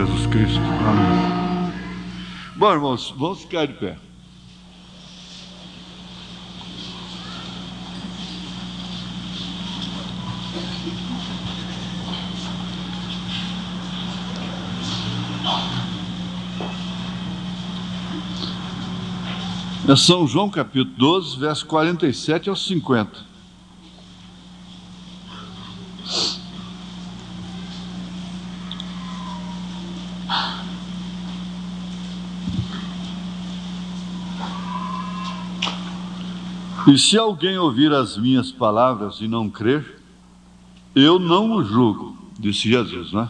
Jesus Cristo. Amém. Bom, irmãos, vamos ficar de pé. É São João capítulo 12, verso 47 ao 50. E se alguém ouvir as minhas palavras e não crer, eu não o julgo, disse Jesus, né?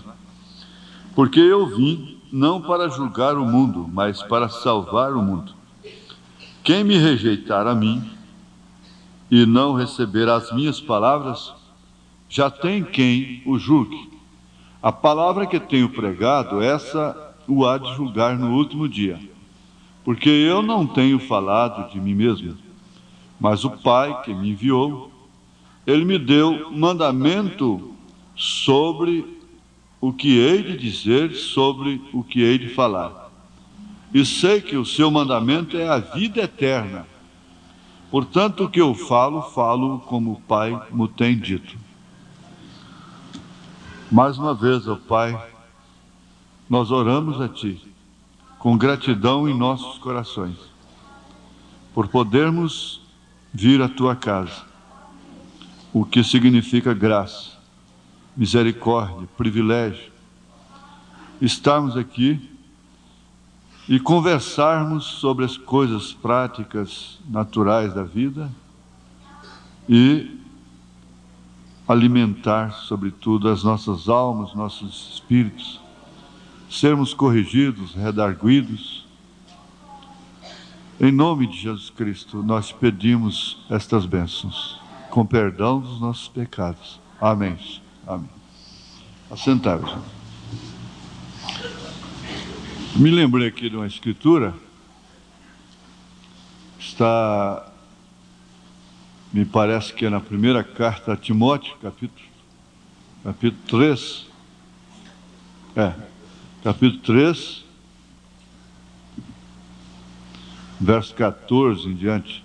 Porque eu vim não para julgar o mundo, mas para salvar o mundo. Quem me rejeitar a mim e não receber as minhas palavras, já tem quem o julgue. A palavra que tenho pregado, essa o há de julgar no último dia. Porque eu não tenho falado de mim mesmo, mas o Pai que me enviou, ele me deu mandamento sobre o que hei de dizer, sobre o que hei de falar. E sei que o seu mandamento é a vida eterna. Portanto, o que eu falo, falo como o Pai me tem dito. Mais uma vez, ó Pai, nós oramos a Ti, com gratidão em nossos corações, por podermos vir à Tua casa, o que significa graça, misericórdia, privilégio, estarmos aqui e conversarmos sobre as coisas práticas, naturais da vida e alimentar, sobretudo, as nossas almas, nossos espíritos, sermos corrigidos, redarguidos. Em nome de Jesus Cristo, nós pedimos estas bênçãos, com perdão dos nossos pecados. Amém. Amém. Assentai-vos. Me lembrei aqui de uma escritura, está, me parece que é na primeira carta a Timóteo, capítulo 3, capítulo 3, verso 14 em diante.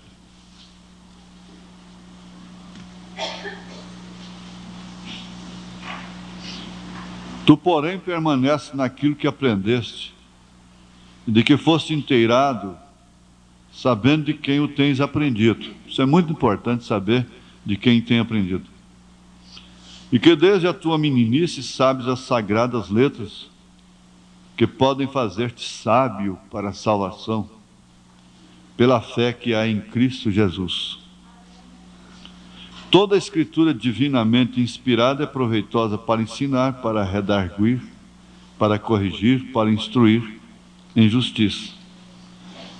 Tu, porém, permanece naquilo que aprendeste, e de que foste inteirado, sabendo de quem o tens aprendido. Isso é muito importante, saber de quem tem aprendido. E que desde a tua meninice sabes as sagradas letras, que podem fazer-te sábio para a salvação, pela fé que há em Cristo Jesus. Toda a Escritura divinamente inspirada é proveitosa para ensinar, para redarguir, para corrigir, para instruir em justiça,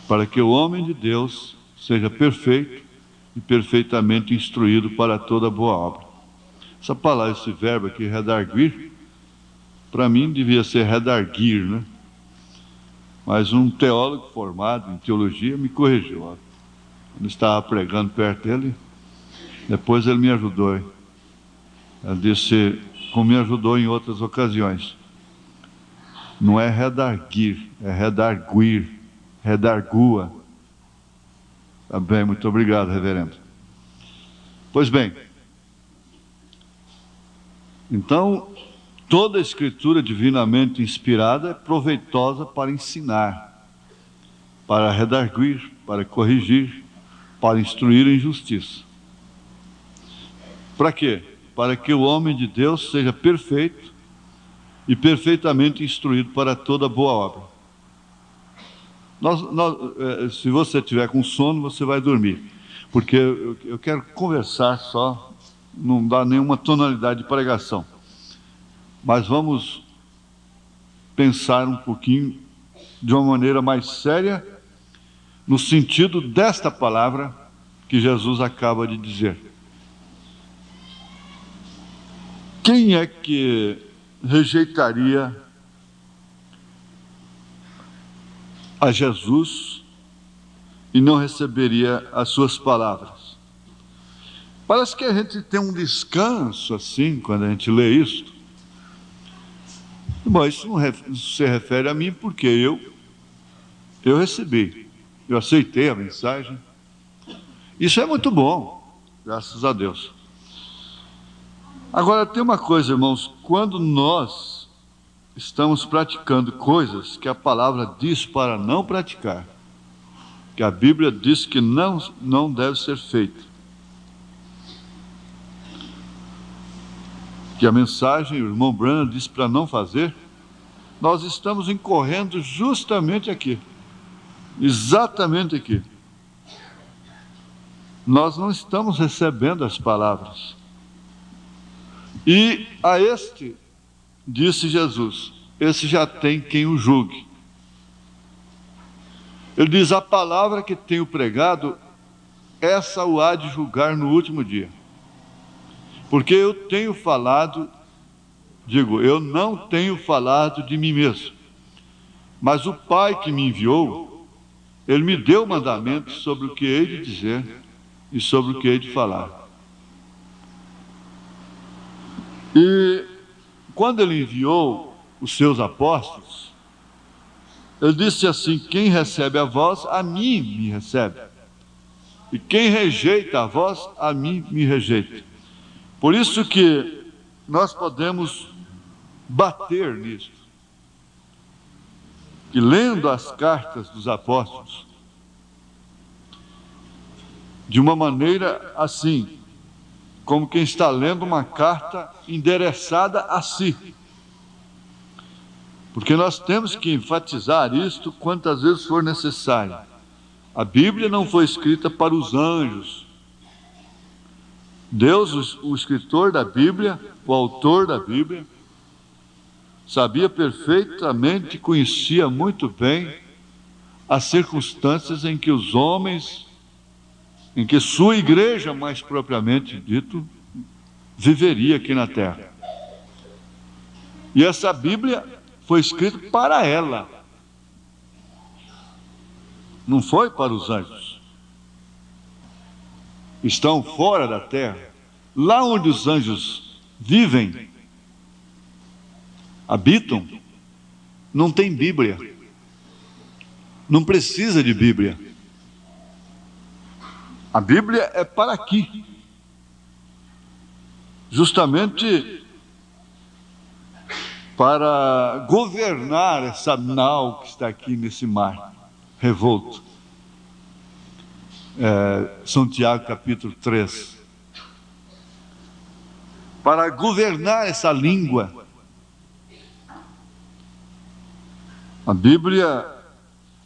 para que o homem de Deus seja perfeito e perfeitamente instruído para toda boa obra. Essa palavra, esse verbo aqui, redarguir, para mim devia ser redarguir, né? Mas um teólogo formado em teologia me corrigiu. Quando eu estava pregando perto dele, depois ele me ajudou. Ele disse, como me ajudou em outras ocasiões, não é redarguir, é redarguir, redargua. Tá bem, muito obrigado, reverendo. Pois bem, então, toda a Escritura divinamente inspirada é proveitosa para ensinar, para redarguir, para corrigir, para instruir em justiça. Para quê? Para que o homem de Deus seja perfeito e perfeitamente instruído para toda boa obra. Se você tiver com sono, você vai dormir, porque eu quero conversar só, não dá nenhuma tonalidade de pregação, mas vamos pensar um pouquinho de uma maneira mais séria no sentido desta palavra que Jesus acaba de dizer. Quem é que rejeitaria a Jesus e não receberia as suas palavras? Parece que a gente tem um descanso assim, quando a gente lê isso, Bom, isso não se refere a mim porque eu recebi, eu aceitei a mensagem. Isso é muito bom, graças a Deus. Agora, tem uma coisa, irmãos, quando nós estamos praticando coisas que a palavra diz para não praticar, que a Bíblia diz que não deve ser feito, que a mensagem, o irmão Branham diz para não fazer, nós estamos incorrendo justamente aqui, exatamente aqui. Nós não estamos recebendo as palavras. E a este, disse Jesus, esse já tem quem o julgue. Ele diz, a palavra que tenho pregado, essa o há de julgar no último dia. Porque eu tenho falado, eu não tenho falado de mim mesmo, mas o Pai que me enviou, Ele me deu mandamentos sobre o que hei de dizer e sobre o que hei de falar. E quando Ele enviou os seus apóstolos, Ele disse assim, quem recebe a vós, a mim me recebe. E quem rejeita a vós, a mim me rejeita. Por isso que nós podemos bater nisso. Que lendo as cartas dos apóstolos, de uma maneira assim, como quem está lendo uma carta endereçada a si. Porque nós temos que enfatizar isto quantas vezes for necessário. A Bíblia não foi escrita para os anjos. Deus, o escritor da Bíblia, o autor da Bíblia, sabia perfeitamente, conhecia muito bem as circunstâncias em que os homens, em que sua igreja, mais propriamente dito, viveria aqui na terra. E essa Bíblia foi escrita para ela, não foi para os anjos. Estão fora da terra, lá onde os anjos vivem, habitam, não tem Bíblia, não precisa de Bíblia. A Bíblia é para aqui, justamente para governar essa nau que está aqui nesse mar revolto. São Tiago capítulo 3. Para governar essa língua. A Bíblia,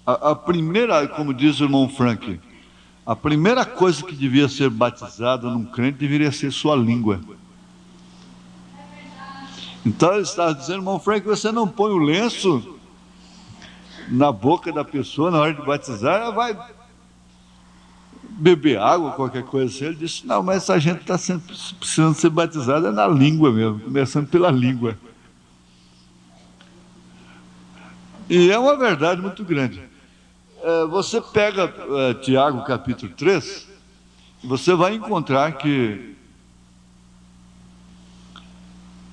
a primeira, como diz o irmão Frank, a primeira coisa que devia ser batizada num crente deveria ser sua língua. Então ele está dizendo, irmão Frank, você não põe o lenço na boca da pessoa na hora de batizar, ela vai beber água, qualquer coisa assim. Ele disse, não, mas essa gente está precisando ser batizada é na língua mesmo, começando pela língua. E é uma verdade muito grande. Você pega Tiago capítulo 3, você vai encontrar que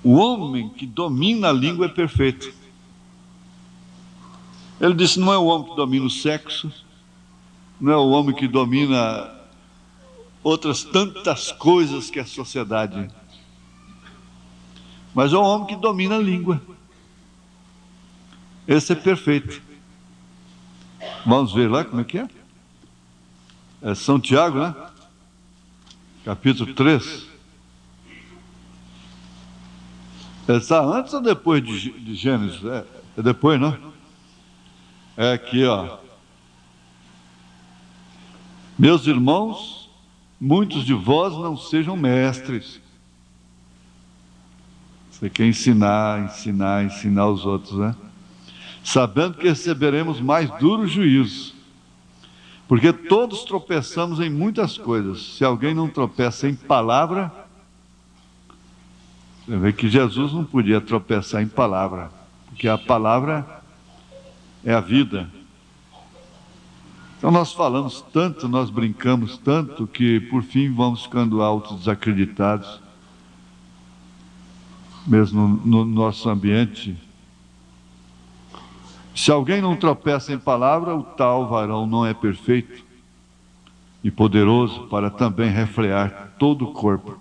o homem que domina a língua é perfeito. Ele disse, não é o homem que domina o sexo, não é o homem que domina outras tantas coisas que a sociedade, mas é o homem que domina a língua. Esse é perfeito. Vamos ver lá como é que é? É São Tiago, né? Capítulo 3. Está antes ou depois de Gênesis? É depois, não? É aqui, ó. Meus irmãos, muitos de vós não sejam mestres. Você quer ensinar os outros, né? Sabendo que receberemos mais duro juízo. Porque todos tropeçamos em muitas coisas. Se alguém não tropeça em palavra, você vê que Jesus não podia tropeçar em palavra, porque a palavra é a vida. Então nós falamos tanto, nós brincamos tanto, que por fim vamos ficando desacreditados, mesmo no nosso ambiente Se alguém não tropeça em palavra, o tal varão não é perfeito e poderoso para também refrear todo o corpo.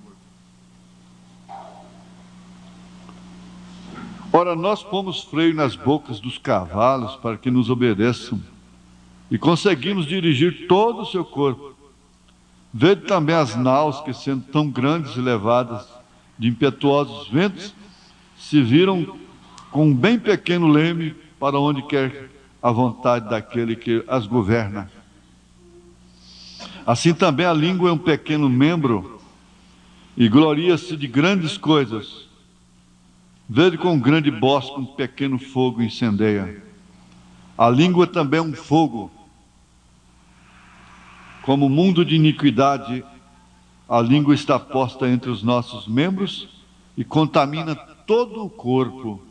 Ora, nós pomos freio nas bocas dos cavalos para que nos obedeçam e conseguimos dirigir todo o seu corpo. Vede também as naus que, sendo tão grandes e levadas de impetuosos ventos, se viram com um bem pequeno leme para onde quer a vontade daquele que as governa. Assim também a língua é um pequeno membro e gloria-se de grandes coisas. Vede com um grande bosque um pequeno fogo incendeia. A língua também é um fogo. Como mundo de iniquidade, a língua está posta entre os nossos membros e contamina todo o corpo.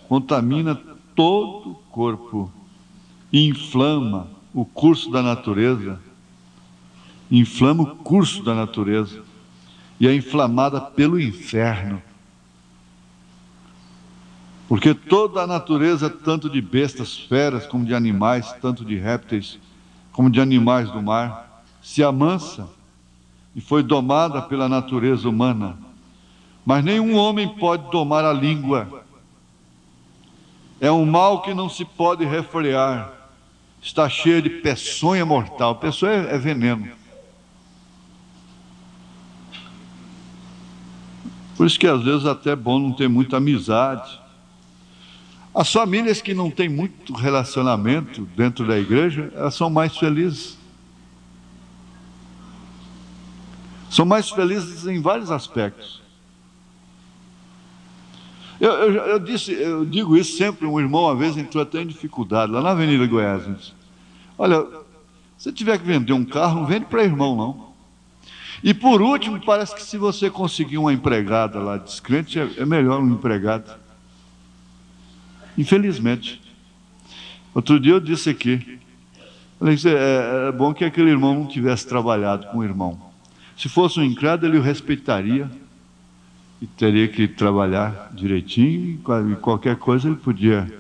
Contamina todo o corpo e inflama o curso da natureza. Inflama o curso da natureza e é inflamada pelo inferno. Porque toda a natureza, tanto de bestas, feras, como de animais, tanto de répteis, como de animais do mar, se amansa e foi domada pela natureza humana. Mas nenhum homem pode domar a língua. É um mal que não se pode refrear. Está cheia de peçonha mortal. Peçonha é veneno. Por isso que às vezes até é bom não ter muita amizade. As famílias que não têm muito relacionamento dentro da igreja, elas são mais felizes. São mais felizes em vários aspectos. Eu digo isso sempre. Um irmão uma vez entrou até em dificuldade, lá na Avenida Goiás. Disse, olha, se tiver que vender um carro, não vende para irmão, não. E por último, parece que se você conseguir uma empregada lá descrente, é melhor um empregado. Infelizmente. Outro dia eu disse aqui, falei, é bom que aquele irmão não tivesse trabalhado com o irmão. Se fosse um incrédulo, ele o respeitaria e teria que trabalhar direitinho, e qualquer coisa ele podia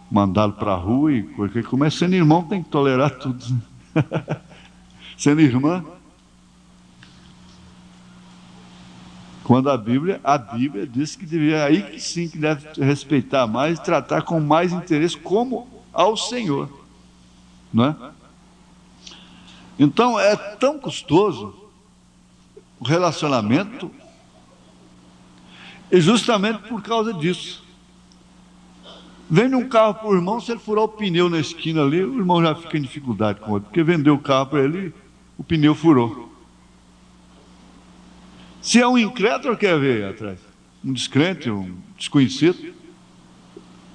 mandá-lo para a rua, e qualquer coisa. Mas sendo irmão tem que tolerar tudo. Sendo irmã, quando a Bíblia diz que devia, aí que sim que deve respeitar mais e tratar com mais interesse como ao Senhor, não é? Então é tão custoso o relacionamento, e justamente por causa disso. Vende um carro para o irmão, se ele furar o pneu na esquina ali, o irmão já fica em dificuldade com o outro, porque vendeu o carro para ele, o pneu furou. Se é um incrédulo, quer ver atrás, um descrente, um desconhecido,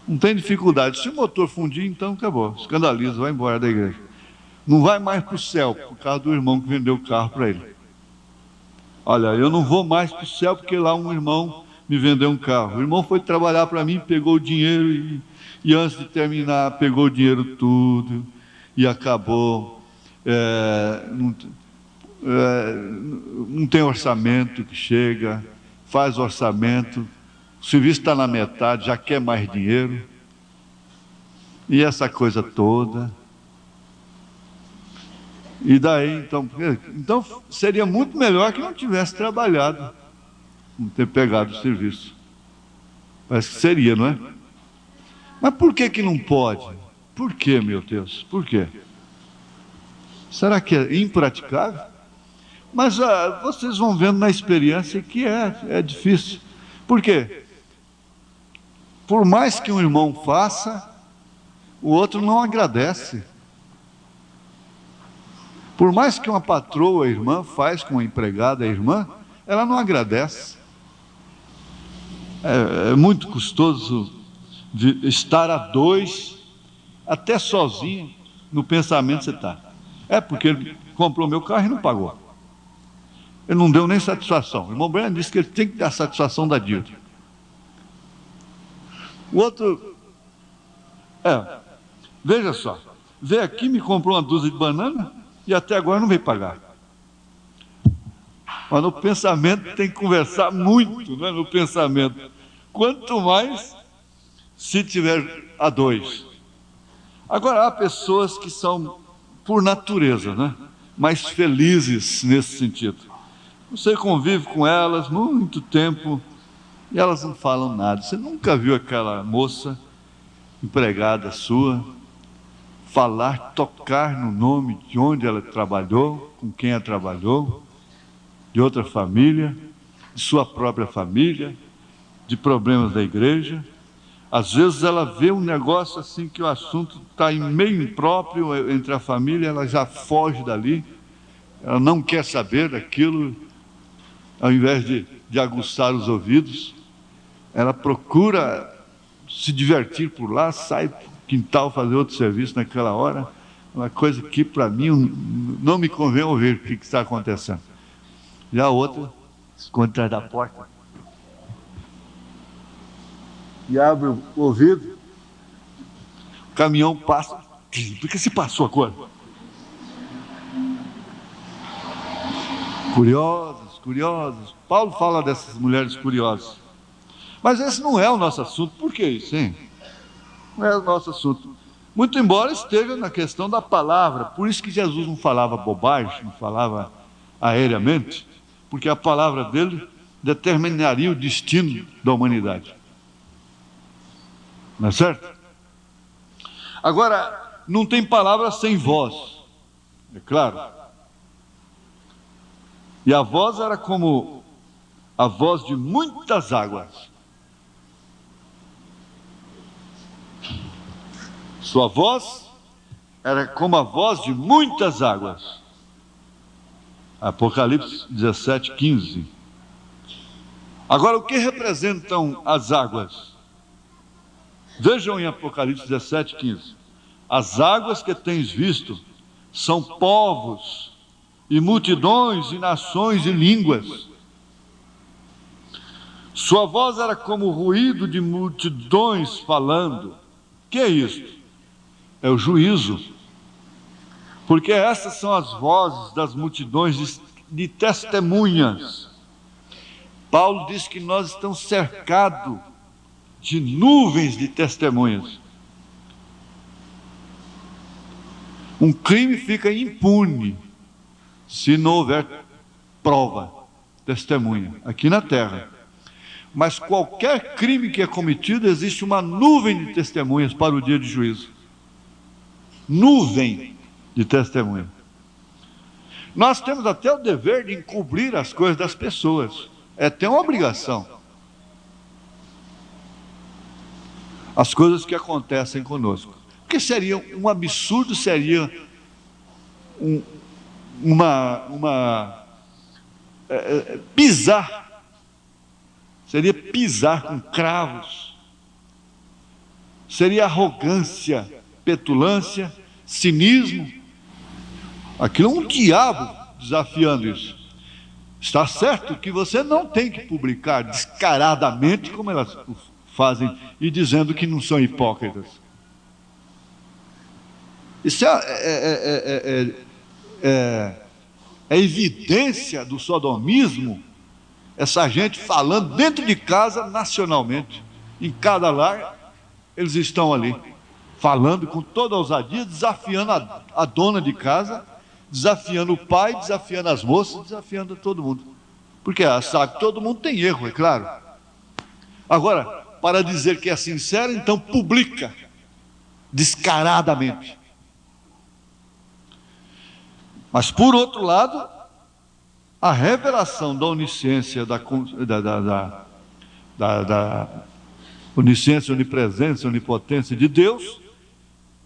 não tem dificuldade. Se o motor fundir, então acabou, escandaliza, vai embora da igreja. Não vai mais para o céu, por causa do irmão que vendeu o carro para ele. Olha, eu não vou mais para o céu porque lá um irmão me vendeu um carro. O irmão foi trabalhar para mim, pegou o dinheiro e antes de terminar, pegou o dinheiro tudo e acabou. Não tem orçamento que chega, faz orçamento, o serviço está na metade, já quer mais dinheiro, e essa coisa toda. E daí, então seria muito melhor que não tivesse trabalhado, não ter pegado o serviço. Parece que seria, não é? Mas por que não pode? Por que, meu Deus? Por quê? Será que é impraticável? Mas vocês vão vendo na experiência que é difícil. Por quê? Por mais que um irmão faça, o outro não agradece. Por mais que uma patroa, a irmã, faz com uma empregada, a irmã, ela não agradece. É muito custoso estar a dois, até sozinho, no pensamento você está. É porque ele comprou meu carro e não pagou. Ele não deu nem satisfação. O irmão Breno disse que ele tem que dar satisfação da dívida. O outro, veja só, veio aqui, me comprou uma dúzia de banana e até agora não veio pagar. Mas no pensamento tem que conversar muito, né? No pensamento. Quanto mais se tiver a dois. Agora, há pessoas que são, por natureza, né, mais felizes nesse sentido. Você convive com elas muito tempo e elas não falam nada. Você nunca viu aquela moça, empregada sua, falar, tocar no nome de onde ela trabalhou, com quem ela trabalhou, de outra família, de sua própria família, de problemas da igreja. Às vezes ela vê um negócio assim que o assunto está em meio impróprio entre a família, ela já foge dali, ela não quer saber daquilo, ao invés de aguçar os ouvidos, ela procura se divertir por lá, sai para o quintal fazer outro serviço naquela hora, uma coisa que para mim não me convém ouvir o que está acontecendo. E a outra se esconde atrás da porta e abre o ouvido, o caminhão passa, por que se passou agora? Curiosas. Paulo fala dessas mulheres curiosas. Mas esse não é o nosso assunto. Por que isso, hein? Não é o nosso assunto. Muito embora esteja na questão da palavra. Por isso que Jesus não falava bobagem, não falava aéreamente, porque a palavra dele determinaria o destino da humanidade. Não é certo? Agora, não tem palavra sem voz, é claro. E a voz era como a voz de muitas águas. Sua voz era como a voz de muitas águas. Apocalipse 17, 15. Agora, o que representam as águas? Vejam em Apocalipse 17, 15. As águas que tens visto são povos, e multidões, e nações, e línguas. Sua voz era como o ruído de multidões falando. Que é isso? É o juízo. Porque essas são as vozes das multidões de testemunhas. Paulo diz que nós estamos cercados de nuvens de testemunhas. Um crime fica impune se não houver prova, testemunha, aqui na terra. Mas qualquer crime que é cometido, existe uma nuvem de testemunhas para o dia de juízo. Nuvem de testemunha. Nós temos até o dever de encobrir as coisas das pessoas. É até uma obrigação. As coisas que acontecem conosco. Porque seria um absurdo, seria pisar. Seria pisar com cravos. Seria arrogância, petulância, cinismo. Aquilo é um diabo desafiando isso. Está certo que você não tem que publicar descaradamente como elas fazem e dizendo que não são hipócritas. Isso é evidência do sodomismo, essa gente falando dentro de casa nacionalmente. Em cada lar, eles estão ali, falando com toda ousadia, desafiando a dona de casa, desafiando o pai, desafiando as moças, desafiando todo mundo. Porque sabe que todo mundo tem erro, é claro. Agora, para dizer que é sincero, então publica descaradamente. Mas, por outro lado, a revelação da onisciência, da onisciência, onipresença, onipotência de Deus,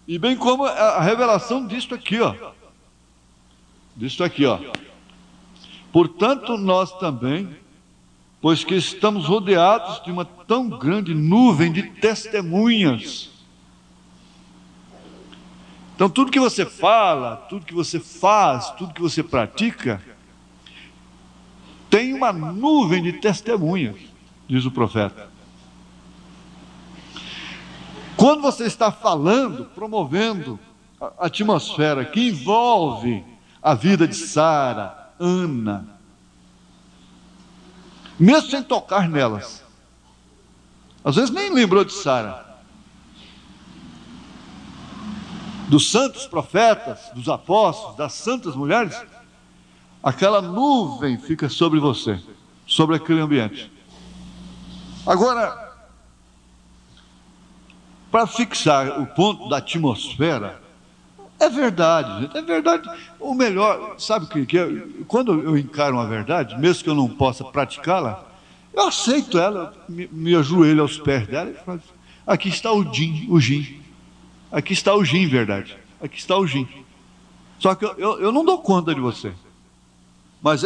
e bem como a revelação disto aqui, ó. Disto aqui, ó. Portanto, nós também, pois que estamos rodeados de uma tão grande nuvem de testemunhas. Então, tudo que você fala, tudo que você faz, tudo que você pratica, tem uma nuvem de testemunhas, diz o profeta. Quando você está falando, promovendo a atmosfera que envolve a vida de Sara, Ana, mesmo sem tocar nelas, às vezes nem lembrou de Sara, dos santos profetas, dos apóstolos, das santas mulheres, aquela nuvem fica sobre você, sobre aquele ambiente. Agora, para fixar o ponto da atmosfera, é verdade, gente, é verdade. O melhor, sabe o que é? Quando eu encaro uma verdade, mesmo que eu não possa praticá-la, eu aceito ela, me ajoelho aos pés dela e falo: aqui está o gin. Aqui está o gin, verdade. Aqui está o gin. Só que eu não dou conta de você. Mas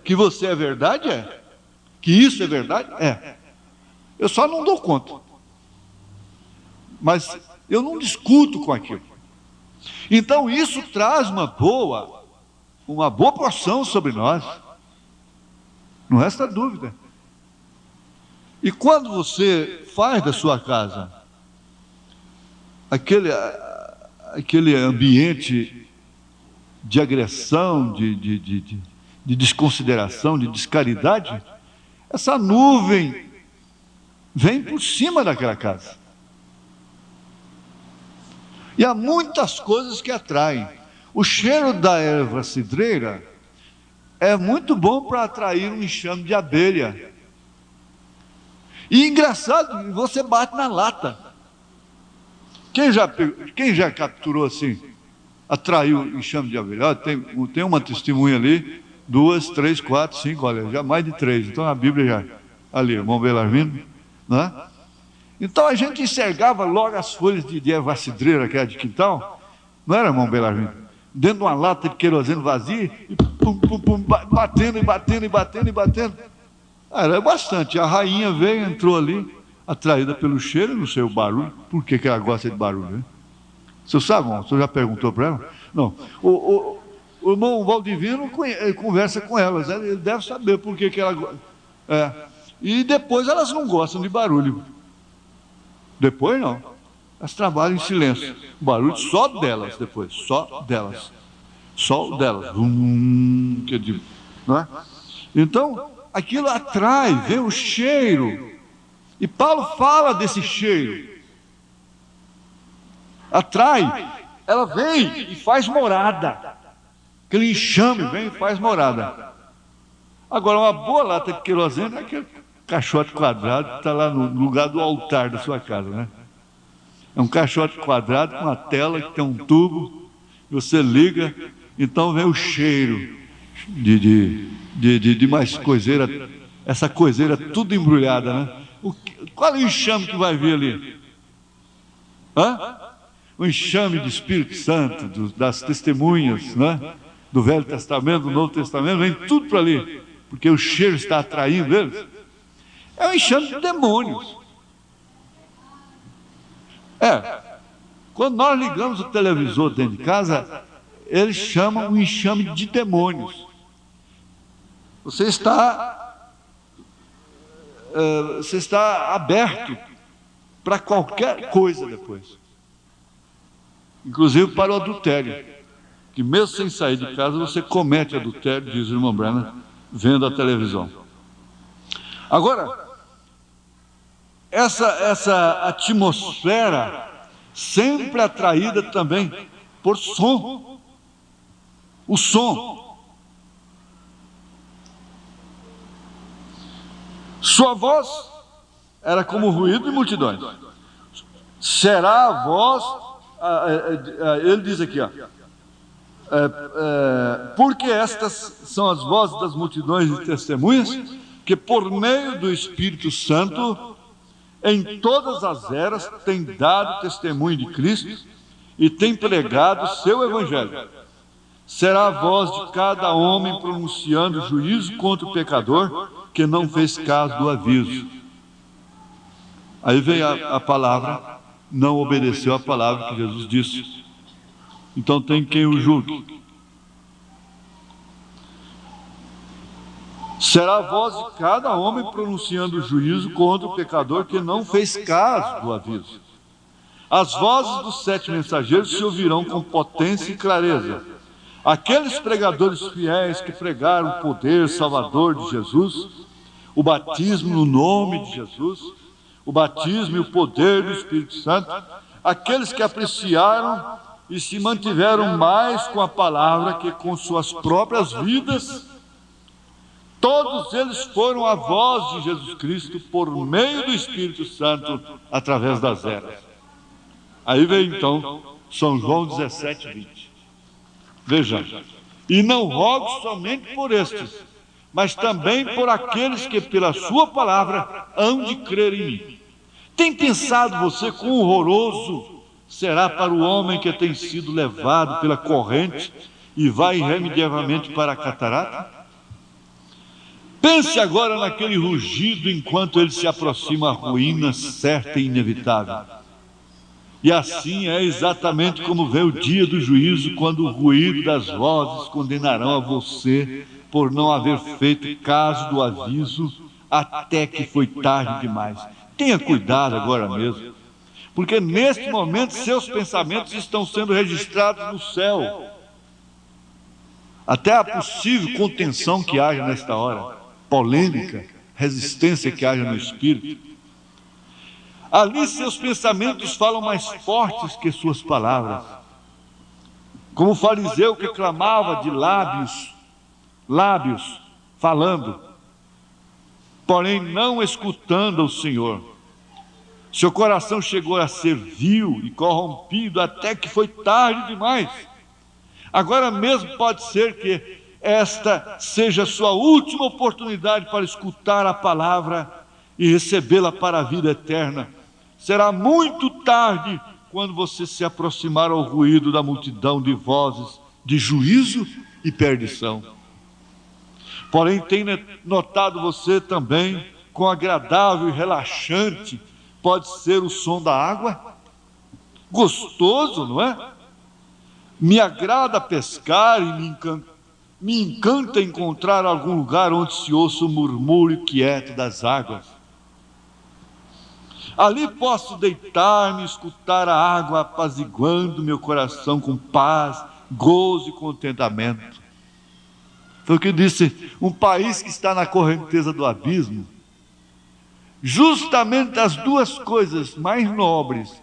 que você é verdade, é. Que isso é verdade, é. Eu só não dou conta. Mas eu não discuto com aquilo. Então isso traz uma boa porção sobre nós. Não resta dúvida. E quando você faz da sua casa aquele ambiente de agressão, de desconsideração, de descaridade, essa nuvem vem por cima daquela casa. E há muitas coisas que atraem. O cheiro da erva cidreira é muito bom para atrair um enxame de abelha. E engraçado, você bate na lata. Quem já capturou assim, atraiu enxame de abelha? Tem uma testemunha ali, 2, 3, 4, 5, olha, já mais de 3. Então a Bíblia já, ali, o irmão Belarmino, né? Então a gente enxergava logo as folhas de erva cidreira, que era de quintal, não era, irmão Belarmino? Dentro de uma lata de querosene vazia, e pum, pum, pum, batendo. Era bastante. A rainha veio, entrou ali, atraída pelo cheiro, não sei o barulho. Por que ela gosta de barulho, né? Você sabe, irmão? Você já perguntou para ela? Não. O irmão Valdivino conversa com elas, ele deve saber por que ela gosta. E depois elas não gostam de barulho. Depois não. Elas trabalham em silêncio. O barulho só delas depois. Só delas. Só delas. Não é? Então, aquilo atrai, vem o cheiro. E Paulo fala desse cheiro. Atrai, ela vem e faz morada. Aquele enxame vem e faz morada. Agora, uma boa lata de querosene é aquele caixote quadrado que está lá no lugar do altar da sua casa, né? É um caixote quadrado com uma tela que tem um tubo, você liga, então vem o cheiro de mais coiseira, essa coiseira tudo embrulhada, né? Qual é o enxame que vai vir ali? O enxame do Espírito Santo, das testemunhas, né? Do Velho Testamento, do Novo Testamento, vem tudo para ali, porque o cheiro está atraindo eles. É um enxame de demônios. Quando nós ligamos o televisor dentro de casa, eles chamam um enxame de demônios. Você está aberto para qualquer coisa depois. Inclusive para o adultério. Que mesmo sem sair de casa, você comete adultério, diz o irmão Brenner, vendo a televisão. Agora, essa atmosfera sempre atraída também por som. O som. Sua voz era como o ruído de multidões. Será a voz, ele diz aqui, porque estas são as vozes das multidões de testemunhas, que por meio do Espírito Santo, em todas as eras, tem dado testemunho de Cristo e tem pregado o seu Evangelho. Será a voz de cada homem pronunciando juízo contra o pecador que não fez caso do aviso. Aí vem a palavra, não obedeceu a palavra que Jesus disse. Então tem quem o julgue. Será a voz de cada homem pronunciando juízo contra o pecador que não fez caso do aviso. As vozes dos 7 mensageiros se ouvirão com potência e clareza. Aqueles pregadores fiéis que pregaram o poder salvador de Jesus, o batismo no nome de Jesus, o batismo e o poder do Espírito Santo, aqueles que apreciaram e se mantiveram mais com a palavra que com suas próprias vidas. Todos eles foram a voz de Jesus Cristo por meio do Espírito Santo através das eras. Aí vem então São João 17:20. Veja, e não rogo somente por estes, mas também por aqueles que pela sua palavra hão de crer em mim. Tem pensado você quão horroroso será para o homem que tem sido levado pela corrente e vai irremediavelmente para a catarata? Pense agora naquele rugido enquanto ele se aproxima à ruína certa e inevitável. E assim é exatamente como vem o dia do juízo, quando o ruído das vozes condenarão a você por não haver feito caso do aviso até que foi tarde demais. Tenha cuidado agora mesmo, porque neste momento seus pensamentos estão sendo registrados no céu. Até a possível contenção que haja nesta hora, polêmica, resistência que haja no espírito. Ali seus pensamentos falam mais fortes que suas palavras. Como o fariseu que clamava de lábios, falando, porém não escutando o Senhor. Seu coração chegou a ser vil e corrompido até que foi tarde demais. Agora mesmo pode ser que esta seja a sua última oportunidade para escutar a palavra e recebê-la para a vida eterna. Será muito tarde quando você se aproximar ao ruído da multidão de vozes de juízo e perdição. Porém, tem notado você também quão agradável e relaxante pode ser o som da água? Gostoso, não é? Me agrada pescar e me encanta encontrar algum lugar onde se ouça o murmúrio quieto das águas. Ali posso deitar-me e escutar a água apaziguando meu coração com paz, gozo e contentamento. Foi o que disse, um país que está na correnteza do abismo, justamente as duas coisas mais nobres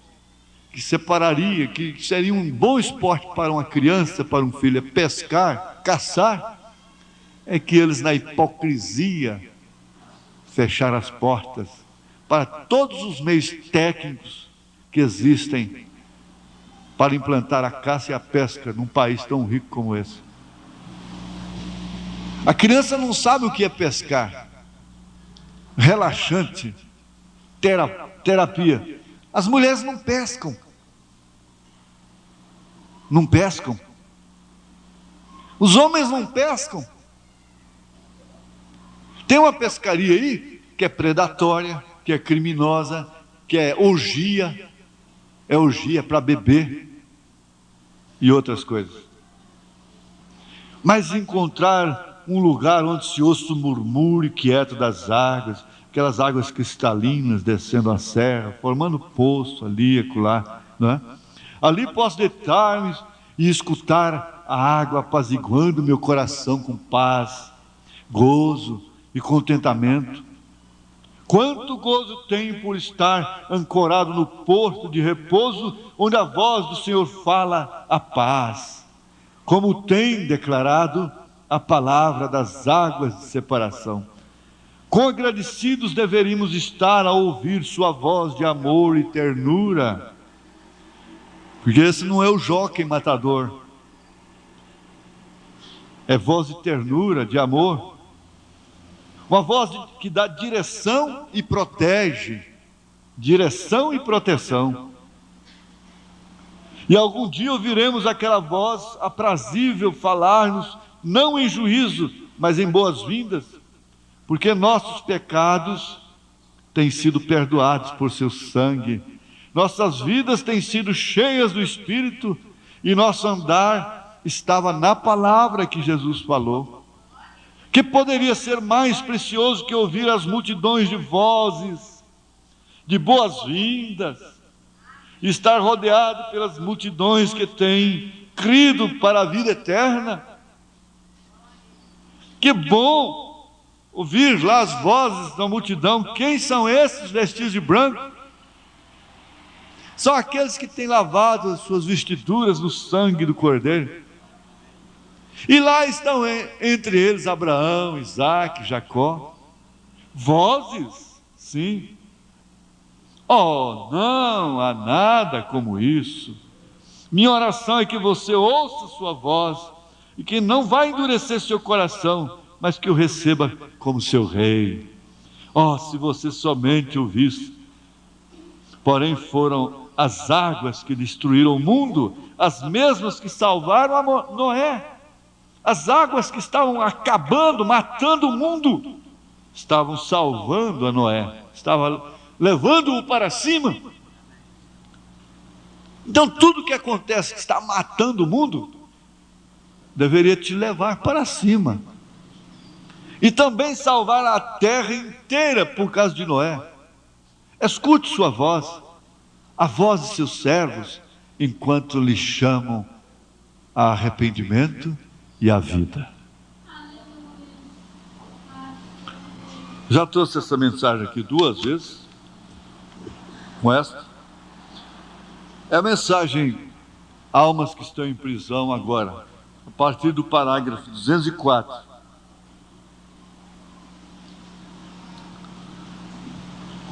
que separaria, que seria um bom esporte para uma criança, para um filho, é pescar, caçar, é que eles na hipocrisia fecharam as portas para todos os meios técnicos que existem para implantar a caça e a pesca num país tão rico como esse. A criança não sabe o que é pescar, relaxante, terapia. As mulheres não pescam. Não pescam. Os homens não pescam. Tem uma pescaria aí que é predatória, que é criminosa, que é orgia para beber e outras coisas. Mas encontrar um lugar onde se ouça o murmúrio quieto das águas, aquelas águas cristalinas descendo a serra, formando poço ali, acolá, não é? Ali posso deitar-me e escutar a água apaziguando meu coração com paz, gozo e contentamento. Quanto gozo tenho por estar ancorado no porto de repouso, onde a voz do Senhor fala a paz, como tem declarado a palavra das águas de separação. Quão agradecidos deveríamos estar ao ouvir sua voz de amor e ternura, porque esse não é o jockey matador, é voz de ternura, de amor. Uma voz que dá direção e protege, direção e proteção. E algum dia ouviremos aquela voz aprazível falar-nos, não em juízo, mas em boas-vindas, porque nossos pecados têm sido perdoados por seu sangue, nossas vidas têm sido cheias do Espírito, e nosso andar estava na palavra que Jesus falou. Que poderia ser mais precioso que ouvir as multidões de vozes, de boas-vindas, e estar rodeado pelas multidões que têm crido para a vida eterna? Que bom ouvir lá as vozes da multidão. Quem são esses vestidos de branco? São aqueles que têm lavado as suas vestiduras no sangue do Cordeiro. E lá estão entre eles Abraão, Isaque, Jacó. Vozes, sim. Oh, não há nada como isso. Minha oração é que você ouça sua voz e que não vai endurecer seu coração, mas que o receba como seu rei. Oh, se você somente ouvisse. Porém foram as águas que destruíram o mundo, as mesmas que salvaram a Noé. As águas que estavam acabando, matando o mundo, estavam salvando a Noé, estavam levando-o para cima. Então tudo que acontece que está matando o mundo, deveria te levar para cima. E também salvar a terra inteira por causa de Noé. Escute sua voz, a voz de seus servos, enquanto lhe chamam a arrependimento e a vida. Já trouxe essa mensagem aqui 2 vezes, com esta. É a mensagem Almas que estão em prisão agora, a partir do parágrafo 204.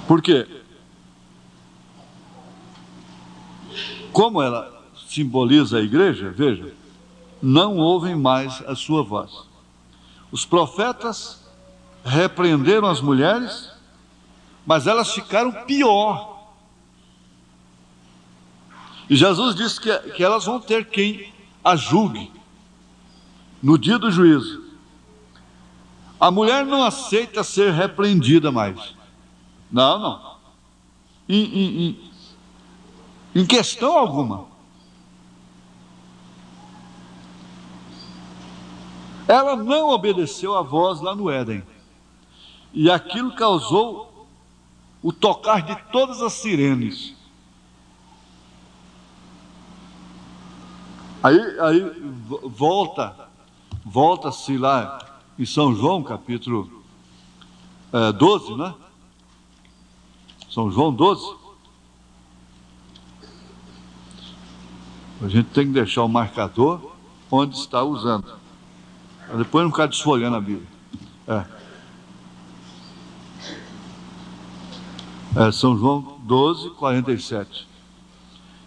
Por quê? Como ela simboliza a igreja, veja, não ouvem mais a sua voz. Os profetas repreenderam as mulheres, mas elas ficaram pior. E Jesus disse que elas vão ter quem as julgue no dia do juízo. A mulher não aceita ser repreendida mais. Não. Em questão alguma. Ela não obedeceu à voz lá no Éden. E aquilo causou o tocar de todas as sirenes. Aí volta-se lá em São João, capítulo 12, né? São João 12. A gente tem que deixar o marcador onde está usando. Depois não ficar desfolhando a Bíblia. São João 12, 47.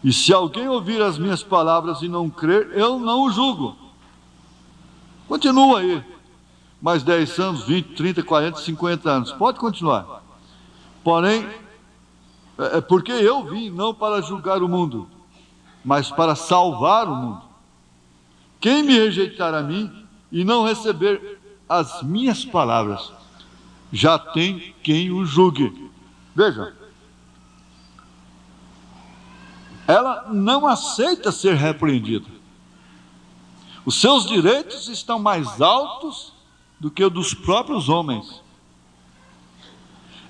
E se alguém ouvir as minhas palavras e não crer, eu não o julgo. Continua aí. Mais 10 anos, 20, 30, 40, 50 anos. Pode continuar. Porém, porque eu vim não para julgar o mundo, mas para salvar o mundo. Quem me rejeitar a mim e não receber as minhas palavras, já tem quem o julgue. Veja, ela não aceita ser repreendida. Os seus direitos estão mais altos do que os dos próprios homens.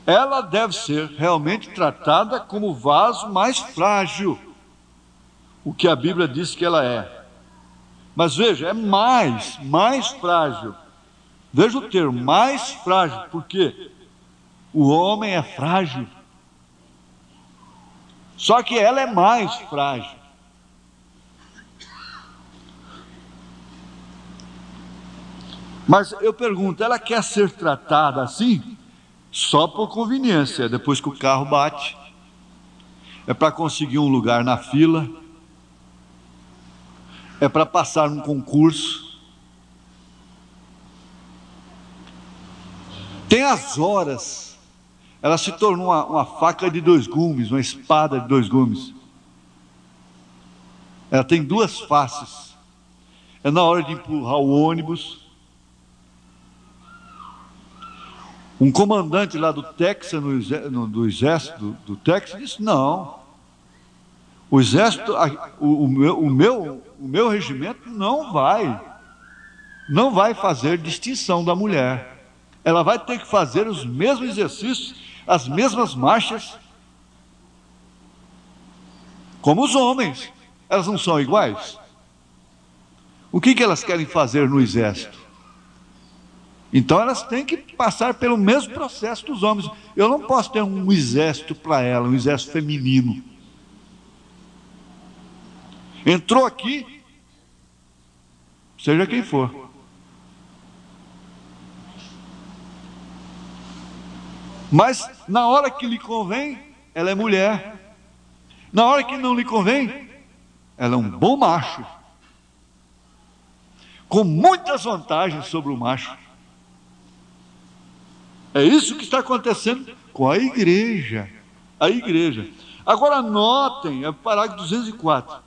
Ela deve ser realmente tratada como o vaso mais frágil, o que a Bíblia diz que ela é. Mas veja, é mais frágil. Veja o termo, mais frágil, porque o homem é frágil. Só que ela é mais frágil. Mas eu pergunto, ela quer ser tratada assim? Só por conveniência, depois que o carro bate. É para conseguir um lugar na fila. É para passar num concurso. Tem as horas. Ela se tornou uma faca de 2 gumes, uma espada de 2 gumes. Ela tem 2 faces. É na hora de empurrar o ônibus. Um comandante lá do Texas, do exército do Texas, disse: não, o exército, o meu regimento não vai fazer distinção da mulher. Ela vai ter que fazer os mesmos exercícios, as mesmas marchas, como os homens. Elas não são iguais? O que elas querem fazer no exército? Então elas têm que passar pelo mesmo processo dos homens. Eu não posso ter um exército para ela, um exército feminino. Entrou aqui, seja quem for. Mas na hora que lhe convém, ela é mulher. Na hora que não lhe convém, ela é um bom macho, com muitas vantagens sobre o macho. É isso que está acontecendo com a igreja. A igreja. Agora notem, é o parágrafo 204.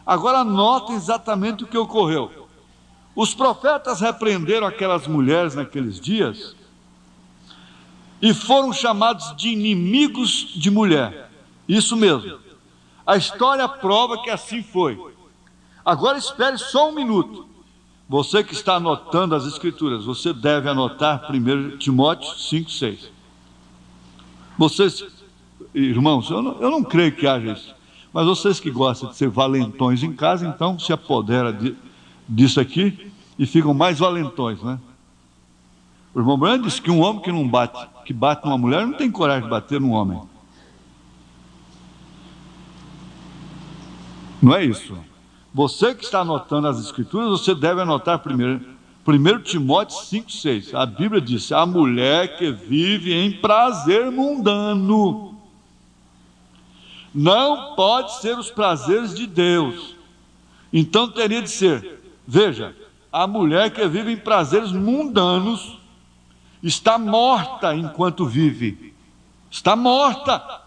Agora notem exatamente o que ocorreu. Os profetas repreenderam aquelas mulheres naqueles dias e foram chamados de inimigos de mulher. Isso mesmo. A história prova que assim foi. Agora espere só um minuto. Você que está anotando as escrituras, você deve anotar 1 Timóteo 5,6. Vocês, irmãos, eu não creio que haja isso, mas vocês que gostam de ser valentões em casa, então se apodera disso aqui e ficam mais valentões, né? O irmão Brando disse que um homem que bate numa mulher, não tem coragem de bater num homem. Não é isso. Você que está anotando as escrituras, você deve anotar 1 Timóteo 5,6. A Bíblia diz: a mulher que vive em prazer mundano não pode ser os prazeres de Deus. Então teria de ser, veja, a mulher que vive em prazeres mundanos está morta enquanto vive. Está morta.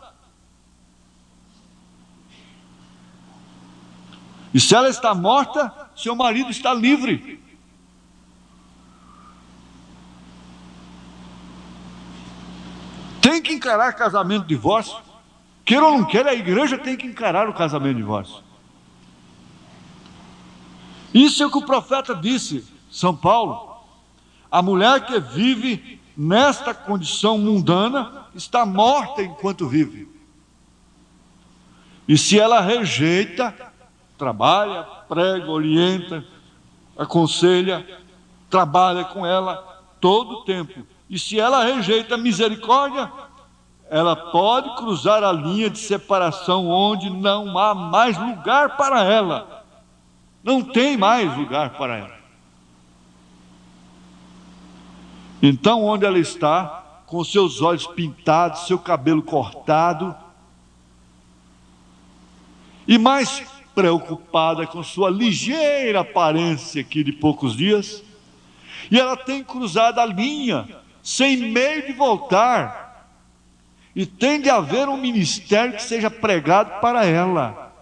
E se ela está morta, seu marido está livre. Tem que encarar casamento e divórcio. Queira ou não queira, a igreja tem que encarar o casamento e divórcio. Isso é o que o profeta disse, São Paulo. A mulher que vive nesta condição mundana está morta enquanto vive. E se ela rejeita, trabalha, prega, orienta, aconselha, trabalha com ela todo o tempo. E se ela rejeita a misericórdia, ela pode cruzar a linha de separação onde não há mais lugar para ela. Não tem mais lugar para ela. Então, onde ela está, com seus olhos pintados, seu cabelo cortado, e mais preocupada com sua ligeira aparência aqui de poucos dias, e ela tem cruzado a linha, sem meio de voltar, e tem de haver um ministério que seja pregado para ela.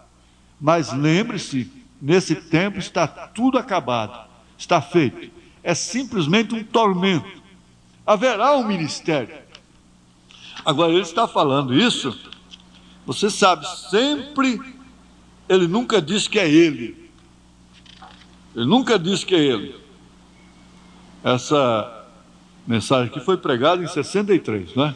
Mas lembre-se, nesse tempo está tudo acabado, está feito, é simplesmente um tormento. Haverá um ministério. Agora ele está falando isso, você sabe, sempre, ele nunca diz que é ele. Ele nunca diz que é ele. Essa mensagem aqui foi pregada em 63, não é?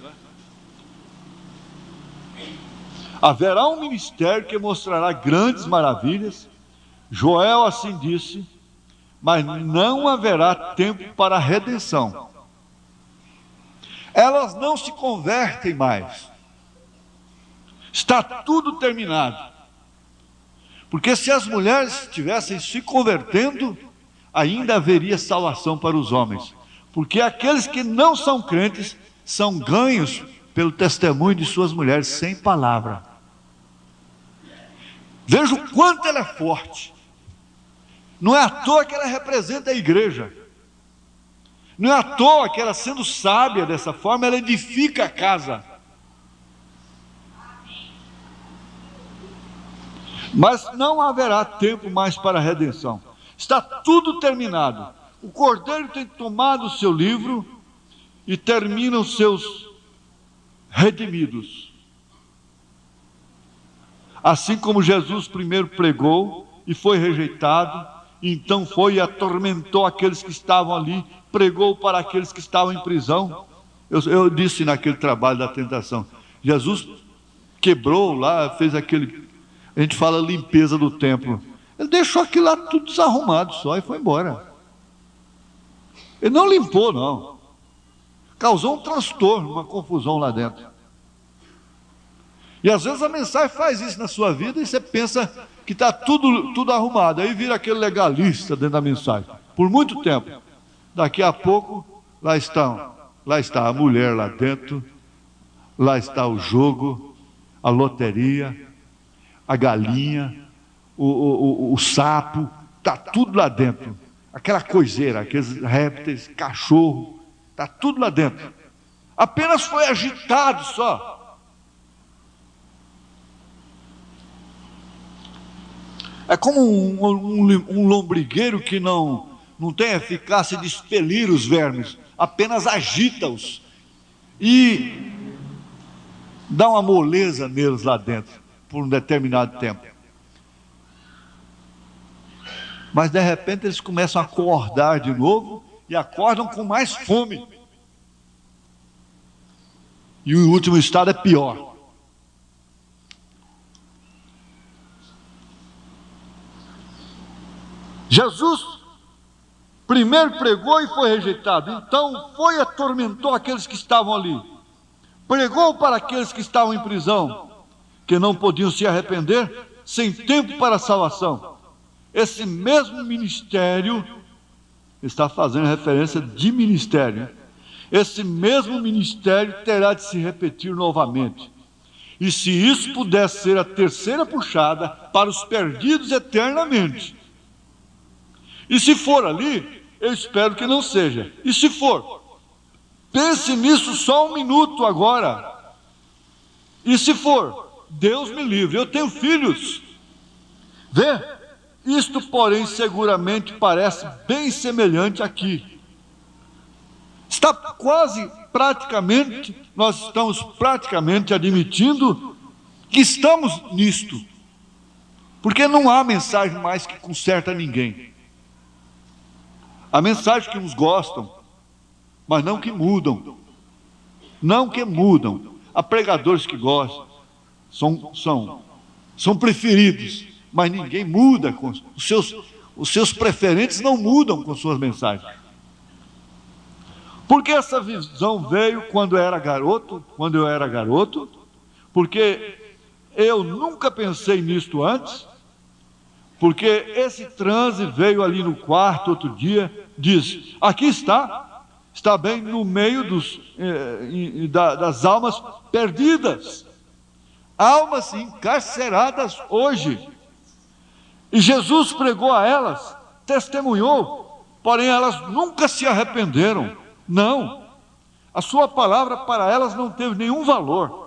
Haverá um ministério que mostrará grandes maravilhas. Joel assim disse, mas não haverá tempo para a redenção. Elas não se convertem mais. Está tudo terminado. Porque se as mulheres estivessem se convertendo, ainda haveria salvação para os homens. Porque aqueles que não são crentes são ganhos pelo testemunho de suas mulheres sem palavra. Veja o quanto ela é forte. Não é à toa que ela representa a igreja. Não é à toa que ela, sendo sábia dessa forma, ela edifica a casa. Mas não haverá tempo mais para a redenção. Está tudo terminado. O Cordeiro tem tomado o seu livro e termina os seus redimidos. Assim como Jesus primeiro pregou e foi rejeitado, então foi e atormentou aqueles que estavam ali, pregou para aqueles que estavam em prisão. Eu disse naquele trabalho da tentação, Jesus quebrou lá, fez aquele, a gente fala limpeza do templo, ele deixou aquilo lá tudo desarrumado só e foi embora. Ele não limpou não, causou um transtorno, uma confusão lá dentro. E às vezes a mensagem faz isso na sua vida e você pensa que está tudo arrumado. Aí vira aquele legalista dentro da mensagem. Por muito tempo. Daqui a pouco, lá está a mulher lá dentro, lá está o jogo, a loteria, a galinha, o sapo, está tudo lá dentro. Aquela coiseira, aqueles répteis, cachorro, está tudo lá dentro. Apenas foi agitado só. É como um lombrigueiro que não tem eficácia de expelir os vermes, apenas agita-os e dá uma moleza neles lá dentro, por um determinado tempo. Mas de repente eles começam a acordar de novo e acordam com mais fome. E o último estado é pior. Jesus primeiro pregou e foi rejeitado, então foi e atormentou aqueles que estavam ali. Pregou para aqueles que estavam em prisão, que não podiam se arrepender, sem tempo para a salvação. Esse mesmo ministério, está fazendo referência de ministério, esse mesmo ministério terá de se repetir novamente. E se isso pudesse ser a terceira puxada para os perdidos eternamente. E se for ali, eu espero que não seja. E se for, pense nisso só um minuto agora. E se for, Deus me livre, eu tenho filhos. Vê, isto porém seguramente parece bem semelhante aqui. Está nós estamos praticamente admitindo que estamos nisto. Porque não há mensagem mais que conserta ninguém. Há mensagens que uns gostam, mas não que mudam. Não que mudam. Há pregadores que gostam, são preferidos, mas ninguém muda. Os seus preferentes não mudam com suas mensagens. Porque essa visão veio quando eu era garoto, porque eu nunca pensei nisto antes, porque esse transe veio ali no quarto outro dia, diz, aqui está bem no meio das almas perdidas, almas encarceradas hoje. E Jesus pregou a elas, testemunhou, porém elas nunca se arrependeram. Não, a sua palavra para elas não teve nenhum valor.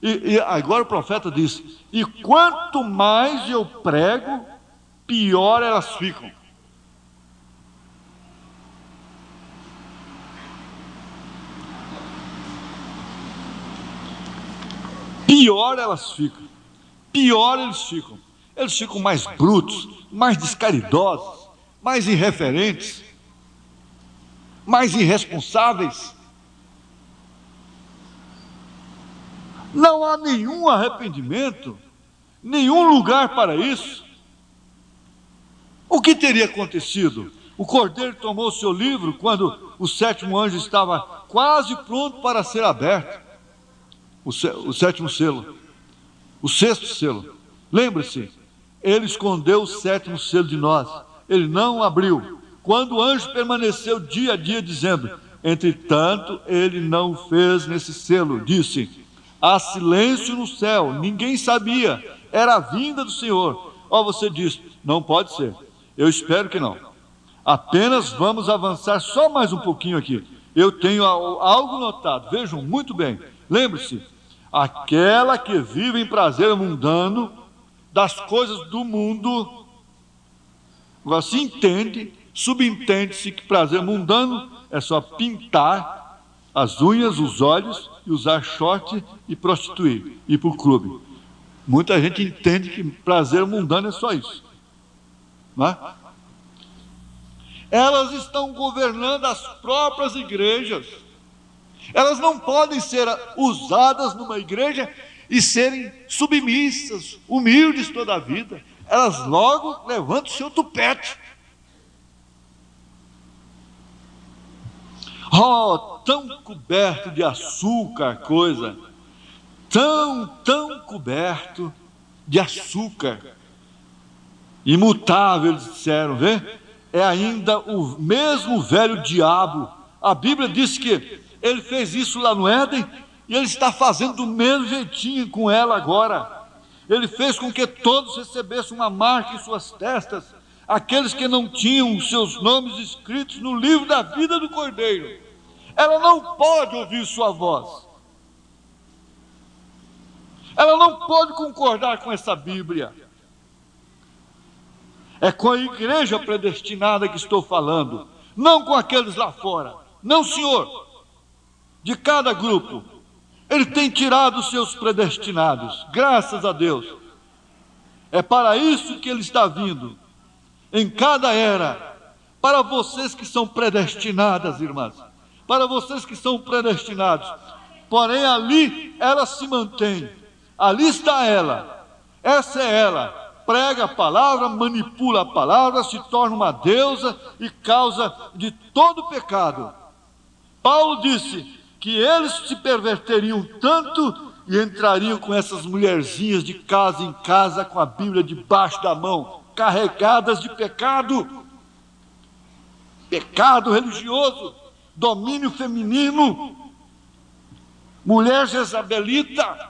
E agora o profeta diz, e quanto mais eu prego, pior elas ficam. Pior elas ficam, pior eles ficam. Eles ficam mais brutos, mais descaridosos, mais irreverentes, mais irresponsáveis. Não há nenhum arrependimento, nenhum lugar para isso. O que teria acontecido? O cordeiro tomou o seu livro quando o sétimo anjo estava quase pronto para ser aberto. O sétimo selo, o sexto selo. Lembre-se, ele escondeu o sétimo selo de nós, ele não abriu. Quando o anjo permaneceu dia a dia dizendo, entretanto, ele não fez nesse selo, disse, há silêncio no céu, ninguém sabia, era a vinda do Senhor. Você diz, não pode ser, eu espero que não. Apenas vamos avançar só mais um pouquinho aqui. Eu tenho algo notado, vejam muito bem. Lembre-se, aquela que vive em prazer mundano, das coisas do mundo, agora se entende, subentende-se que prazer mundano é só pintar as unhas, os olhos, e usar short e prostituir, ir para o clube. Muita gente entende que prazer mundano é só isso, não é? Elas estão governando as próprias igrejas. Elas não podem ser usadas numa igreja e serem submissas, humildes toda a vida. Elas logo levantam o seu tupete. Tão coberto de açúcar a coisa, tão coberto de açúcar, imutável, eles disseram, vê? É ainda o mesmo velho diabo. A Bíblia diz que ele fez isso lá no Éden, e ele está fazendo do mesmo jeitinho com ela agora. Ele fez com que todos recebessem uma marca em suas testas, aqueles que não tinham os seus nomes escritos no livro da vida do Cordeiro. Ela não pode ouvir sua voz, ela não pode concordar com essa Bíblia. É com a igreja predestinada que estou falando, não com aqueles lá fora. Não, Senhor. De cada grupo, Ele tem tirado os seus predestinados, graças a Deus. É para isso que Ele está vindo, em cada era, para vocês que são predestinadas, irmãs, para vocês que são predestinados. Porém, ali ela se mantém, ali está ela, essa é ela. Prega a palavra, manipula a palavra, se torna uma deusa e causa de todo pecado. Paulo disse que eles se perverteriam tanto e entrariam com essas mulherzinhas de casa em casa com a Bíblia debaixo da mão, carregadas de pecado, pecado religioso, domínio feminino, mulher jezabelita.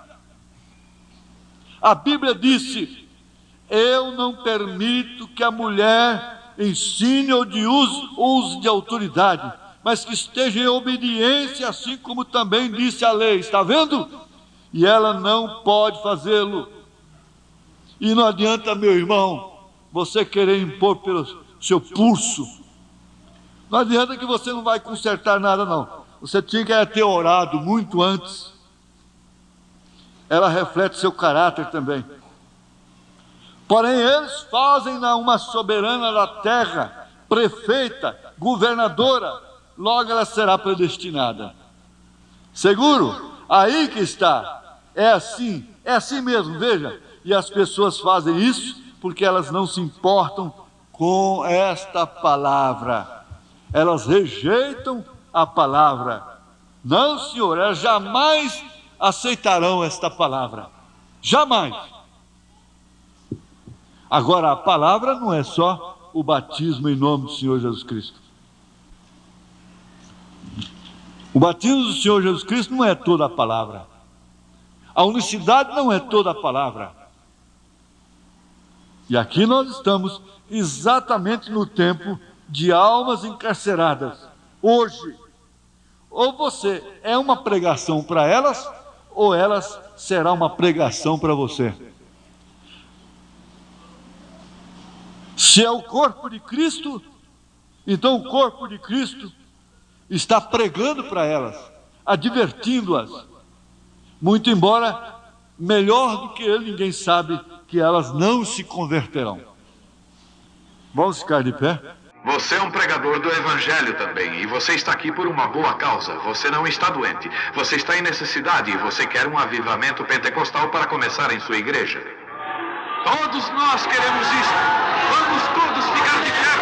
A Bíblia disse: eu não permito que a mulher ensine ou use de autoridade, mas que esteja em obediência, assim como também disse a lei. Está vendo? E ela não pode fazê-lo. E não adianta, meu irmão, você querer impor pelo seu pulso. Não adianta, que você não vai consertar nada, não. Você tinha que ter orado muito antes. Ela reflete seu caráter também. Porém, eles fazem-na uma soberana da terra, prefeita, governadora, logo ela será predestinada. Seguro? Aí que está. É assim mesmo, veja. E as pessoas fazem isso porque elas não se importam com esta palavra. Elas rejeitam a palavra. Não, Senhor, elas jamais aceitarão esta palavra. Jamais. Agora, a palavra não é só o batismo em nome do Senhor Jesus Cristo. O batismo do Senhor Jesus Cristo não é toda a palavra. A unicidade não é toda a palavra. E aqui nós estamos exatamente no tempo de almas encarceradas. Hoje, ou você é uma pregação para elas, ou elas será uma pregação para você. Se é o corpo de Cristo, então o corpo de Cristo está pregando para elas, advertindo-as. Muito embora, melhor do que ele, ninguém sabe que elas não se converterão. Vamos ficar de pé? Você é um pregador do Evangelho também, e você está aqui por uma boa causa. Você não está doente, você está em necessidade e você quer um avivamento pentecostal para começar em sua igreja. Todos nós queremos isso. Vamos todos ficar de pé.